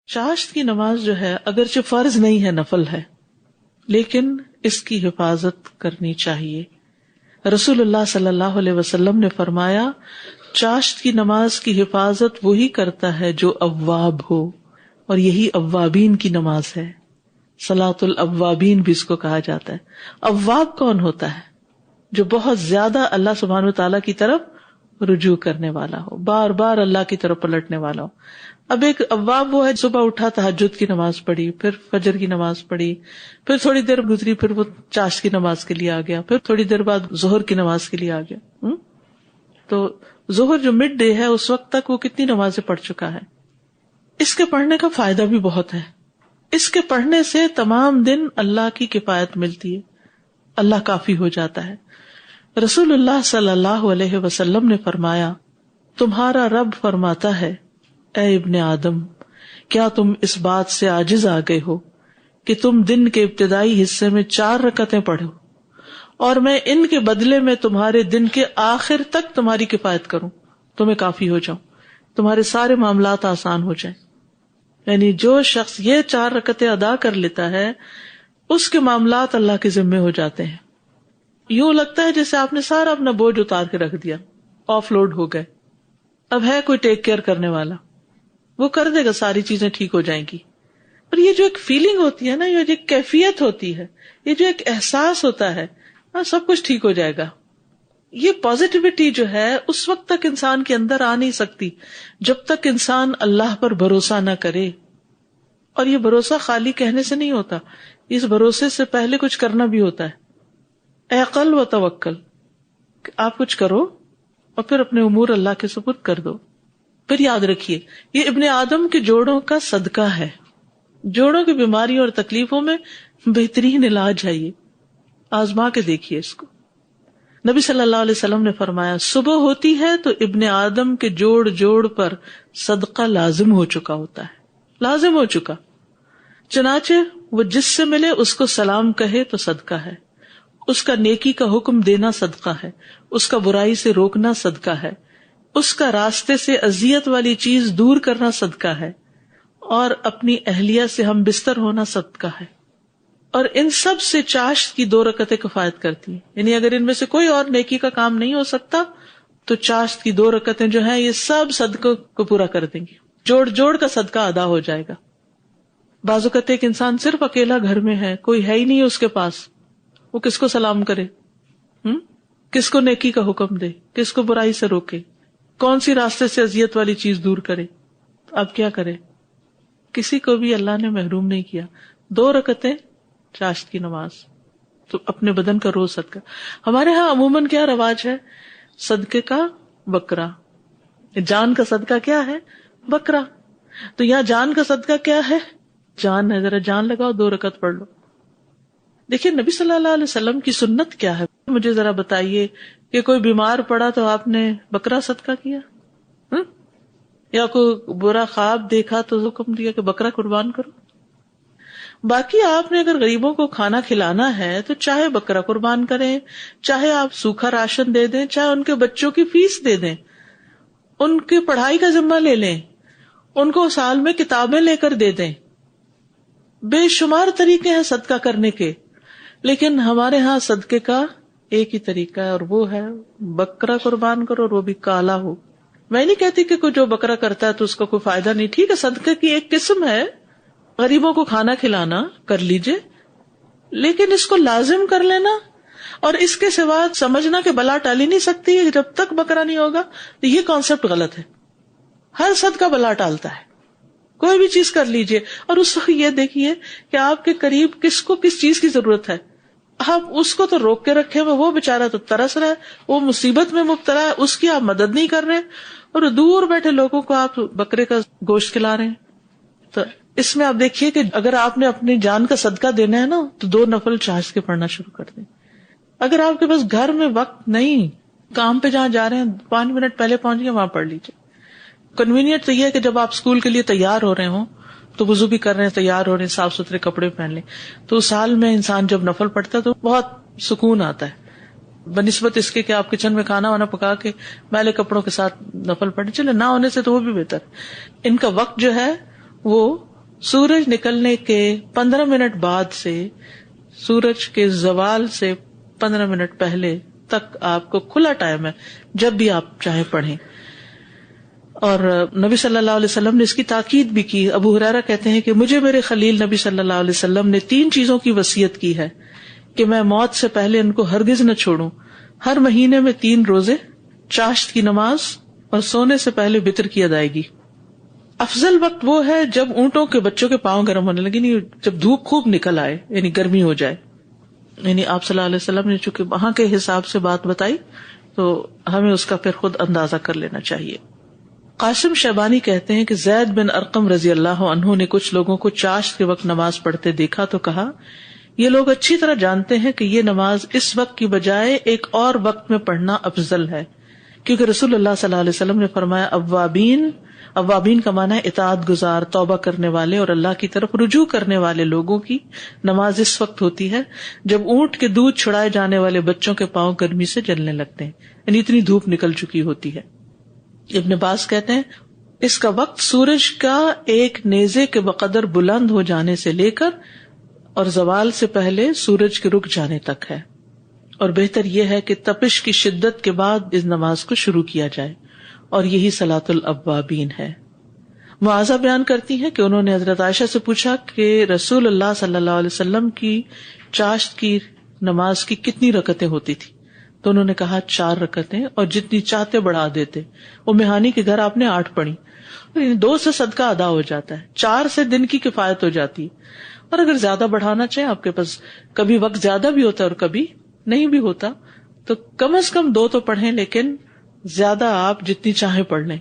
چاشت کی نماز جو ہے اگرچہ فرض نہیں ہے، نفل ہے، لیکن اس کی حفاظت کرنی چاہیے. رسول اللہ صلی اللہ علیہ وسلم نے فرمایا چاشت کی نماز کی حفاظت وہی کرتا ہے جو اواب ہو، اور یہی اوابین کی نماز ہے. صلاۃ الاوابین بھی اس کو کہا جاتا ہے. اواب کون ہوتا ہے؟ جو بہت زیادہ اللہ سبحانہ وتعالیٰ کی طرف رجوع کرنے والا ہو، بار بار اللہ کی طرف پلٹنے والا ہو. اب ایک اواب وہ ہے صبح اٹھا تہجد کی نماز پڑھی، پھر فجر کی نماز پڑھی، پھر تھوڑی دیر گزری پھر وہ چاشت کی نماز کے لیے آ گیا، پھر تھوڑی دیر بعد ظہر کی نماز کے لیے آ گیا. تو ظہر جو مڈ ڈے ہے اس وقت تک وہ کتنی نمازیں پڑھ چکا ہے. اس کے پڑھنے کا فائدہ بھی بہت ہے. اس کے پڑھنے سے تمام دن اللہ کی کفایت ملتی ہے، اللہ کافی ہو جاتا ہے. رسول اللہ صلی اللہ علیہ وسلم نے فرمایا تمہارا رب فرماتا ہے اے ابن آدم، کیا تم اس بات سے عاجز آ گئے ہو کہ تم دن کے ابتدائی حصے میں 4 رکعتیں پڑھو اور میں ان کے بدلے میں تمہارے دن کے آخر تک تمہاری کفایت کروں، تمہیں کافی ہو جاؤں، تمہارے سارے معاملات آسان ہو جائیں. یعنی جو شخص یہ 4 رکعتیں ادا کر لیتا ہے اس کے معاملات اللہ کے ذمے ہو جاتے ہیں. یوں لگتا ہے جیسے آپ نے سارا اپنا بوجھ اتار کے رکھ دیا، آف لوڈ ہو گئے. اب ہے کوئی ٹیک کیئر کرنے والا، وہ کر دے گا، ساری چیزیں ٹھیک ہو جائیں گی. اور یہ جو ایک فیلنگ ہوتی ہے نا، یہ جو ایک کیفیت ہوتی ہے، یہ جو ایک احساس ہوتا ہے، سب کچھ ٹھیک ہو جائے گا، یہ پازیٹیوٹی جو ہے اس وقت تک انسان کے اندر آ نہیں سکتی جب تک انسان اللہ پر بھروسہ نہ کرے. اور یہ بھروسہ خالی کہنے سے نہیں ہوتا، اس بھروسے سے پہلے کچھ کرنا بھی ہوتا ہے. عقل و توکل، آپ کچھ کرو اور پھر اپنے امور اللہ کے سپرد کر دو. پھر یاد رکھیے یہ ابن آدم کے جوڑوں کا صدقہ ہے. جوڑوں کی بیماریوں اور تکلیفوں میں بہترین علاج ہے، یہ آزما کے دیکھیے اس کو. نبی صلی اللہ علیہ وسلم نے فرمایا صبح ہوتی ہے تو ابن آدم کے جوڑ جوڑ پر صدقہ لازم ہو چکا ہوتا ہے، لازم ہو چکا. چنانچہ وہ جس سے ملے اس کو سلام کہے تو صدقہ ہے، اس کا نیکی کا حکم دینا صدقہ ہے، اس کا برائی سے روکنا صدقہ ہے، اس کا راستے سے اذیت والی چیز دور کرنا صدقہ ہے، اور اپنی اہلیہ سے ہم بستر ہونا صدقہ ہے. اور ان سب سے چاشت کی 2 رکعتیں کفایت کرتی ہیں. یعنی اگر ان میں سے کوئی اور نیکی کا کام نہیں ہو سکتا تو چاشت کی 2 رکعتیں جو ہیں یہ سب صدقوں کو پورا کر دیں گی، جوڑ جوڑ کا صدقہ ادا ہو جائے گا. بعض اوقات ایک انسان صرف اکیلا گھر میں ہے، کوئی ہے ہی نہیں اس کے پاس، وہ کس کو سلام کرے، کس کو نیکی کا حکم دے، کس کو برائی سے روکے، کون سی راستے سے اذیت والی چیز دور کرے. اب کیا کرے؟ کسی کو بھی اللہ نے محروم نہیں کیا. 2 رکعتیں چاشت کی نماز، تو اپنے بدن کا روز صدقہ. ہمارے ہاں عموماً کیا رواج ہے؟ صدقے کا بکرا، جان کا صدقہ کیا ہے؟ بکرا. تو یہاں جان کا صدقہ کیا ہے؟ جان ہے، ذرا جان لگاؤ، 2 رکعت پڑھ لو. دیکھیے نبی صلی اللہ علیہ وسلم کی سنت کیا ہے، مجھے ذرا بتائیے کہ کوئی بیمار پڑا تو آپ نے بکرا صدقہ کیا، یا کوئی برا خواب دیکھا تو حکم دیا کہ بکرا قربان کرو. باقی آپ نے اگر غریبوں کو کھانا کھلانا ہے تو چاہے بکرا قربان کریں، چاہے آپ سوکھا راشن دے دیں، چاہے ان کے بچوں کی فیس دے دیں، ان کی پڑھائی کا ذمہ لے لیں، ان کو سال میں کتابیں لے کر دے دیں. بے شمار طریقے ہیں صدقہ کرنے کے، لیکن ہمارے ہاں صدقے کا ایک ہی طریقہ ہے، اور وہ ہے بکرا قربان کرو، اور وہ بھی کالا ہو. میں نہیں کہتی کہ کوئی جو بکرا کرتا ہے تو اس کو کوئی فائدہ نہیں، ٹھیک ہے، صدقے کی ایک قسم ہے، غریبوں کو کھانا کھلانا کر لیجئے، لیکن اس کو لازم کر لینا اور اس کے سوا سمجھنا کہ بلا ٹالی نہیں سکتی جب تک بکرا نہیں ہوگا، تو یہ کانسیپٹ غلط ہے. ہر صدقہ بلا ٹالتا ہے. کوئی بھی چیز کر لیجئے، اور اس وقت یہ دیکھیے کہ آپ کے قریب کس کو کس چیز کی ضرورت ہے. آپ اس کو تو روک کے رکھے ہوئے، وہ بےچارا تو ترس رہا ہے، وہ مصیبت میں مبتلا ہے، اس کی آپ مدد نہیں کر رہے، اور دور بیٹھے لوگوں کو آپ بکرے کا گوشت کھلا رہے ہیں. تو اس میں آپ دیکھیے کہ اگر آپ نے اپنی جان کا صدقہ دینا ہے نا تو 2 نفل چاشت کے پڑھنا شروع کر دیں. اگر آپ کے پاس گھر میں وقت نہیں، کام پہ جہاں جا رہے ہیں 5 منٹ پہلے پہنچ گئے، وہاں پڑھ لیجیے. کنوینئنٹ تو یہ ہے کہ جب آپ اسکول کے لیے تیار ہو رہے ہوں تو وضو بھی کر رہے ہیں، تیار ہو رہے ہیں، صاف ستھرے کپڑے پہن لیں، تو اس حال میں انسان جب نفل پڑھتا ہے تو بہت سکون آتا ہے بنسبت اس کے کہ آپ کچن میں کھانا وانا پکا کے میلے کپڑوں کے ساتھ نفل پڑھیں. چلے نہ ہونے سے تو وہ بھی بہتر. ان کا وقت جو ہے وہ سورج نکلنے کے 15 منٹ بعد سے سورج کے زوال سے 15 منٹ پہلے تک آپ کو کھلا ٹائم ہے، جب بھی آپ چاہیں پڑھیں. اور نبی صلی اللہ علیہ وسلم نے اس کی تاکید بھی کی. ابو ہریرہ کہتے ہیں کہ مجھے میرے خلیل نبی صلی اللہ علیہ وسلم نے 3 چیزوں کی وصیت کی ہے کہ میں موت سے پہلے ان کو ہرگز نہ چھوڑوں. ہر مہینے میں 3 روزے، چاشت کی نماز اور سونے سے پہلے وتر کی ادائیگی. افضل وقت وہ ہے جب اونٹوں کے بچوں کے پاؤں گرم ہونے لگے، نہیں جب دھوپ خوب نکل آئے، یعنی گرمی ہو جائے. یعنی آپ صلی اللہ علیہ وسلم نے چونکہ وہاں کے حساب سے بات بتائی تو ہمیں اس کا پھر خود اندازہ کر لینا چاہیے. قاسم شیبانی کہتے ہیں کہ زید بن ارقم رضی اللہ عنہ نے کچھ لوگوں کو چاشت کے وقت نماز پڑھتے دیکھا تو کہا، یہ لوگ اچھی طرح جانتے ہیں کہ یہ نماز اس وقت کی بجائے ایک اور وقت میں پڑھنا افضل ہے، کیونکہ رسول اللہ صلی اللہ علیہ وسلم نے فرمایا اوابین کا معنی ہے اطاعت گزار، توبہ کرنے والے اور اللہ کی طرف رجوع کرنے والے لوگوں کی نماز اس وقت ہوتی ہے جب اونٹ کے دودھ چھڑائے جانے والے بچوں کے پاؤں گرمی سے جلنے لگتے ہیں، یعنی اتنی دھوپ نکل چکی ہوتی ہے. ابن باز کہتے ہیں اس کا وقت سورج کا ایک نیزے کے بقدر بلند ہو جانے سے لے کر اور زوال سے پہلے سورج کے رک جانے تک ہے، اور بہتر یہ ہے کہ تپش کی شدت کے بعد اس نماز کو شروع کیا جائے، اور یہی صلاۃ الاوابین ہے. معاذہ بیان کرتی ہیں کہ انہوں نے حضرت عائشہ سے پوچھا کہ رسول اللہ صلی اللہ علیہ وسلم کی چاشت کی نماز کی کتنی رکعتیں ہوتی تھی، تو انہوں نے کہا 4 رکعتیں، اور جتنی چاہتے بڑھا دیتے. ام ہانی کے گھر آپ نے 8 پڑھی، 2 سے صدقہ ادا ہو جاتا ہے، 4 سے دن کی کفایت ہو جاتی ہے. اور اگر زیادہ بڑھانا چاہیں، آپ کے پاس کبھی وقت زیادہ بھی ہوتا ہے اور کبھی نہیں بھی ہوتا، تو کم از کم 2 تو پڑھیں، لیکن زیادہ آپ جتنی چاہیں پڑھ لیں.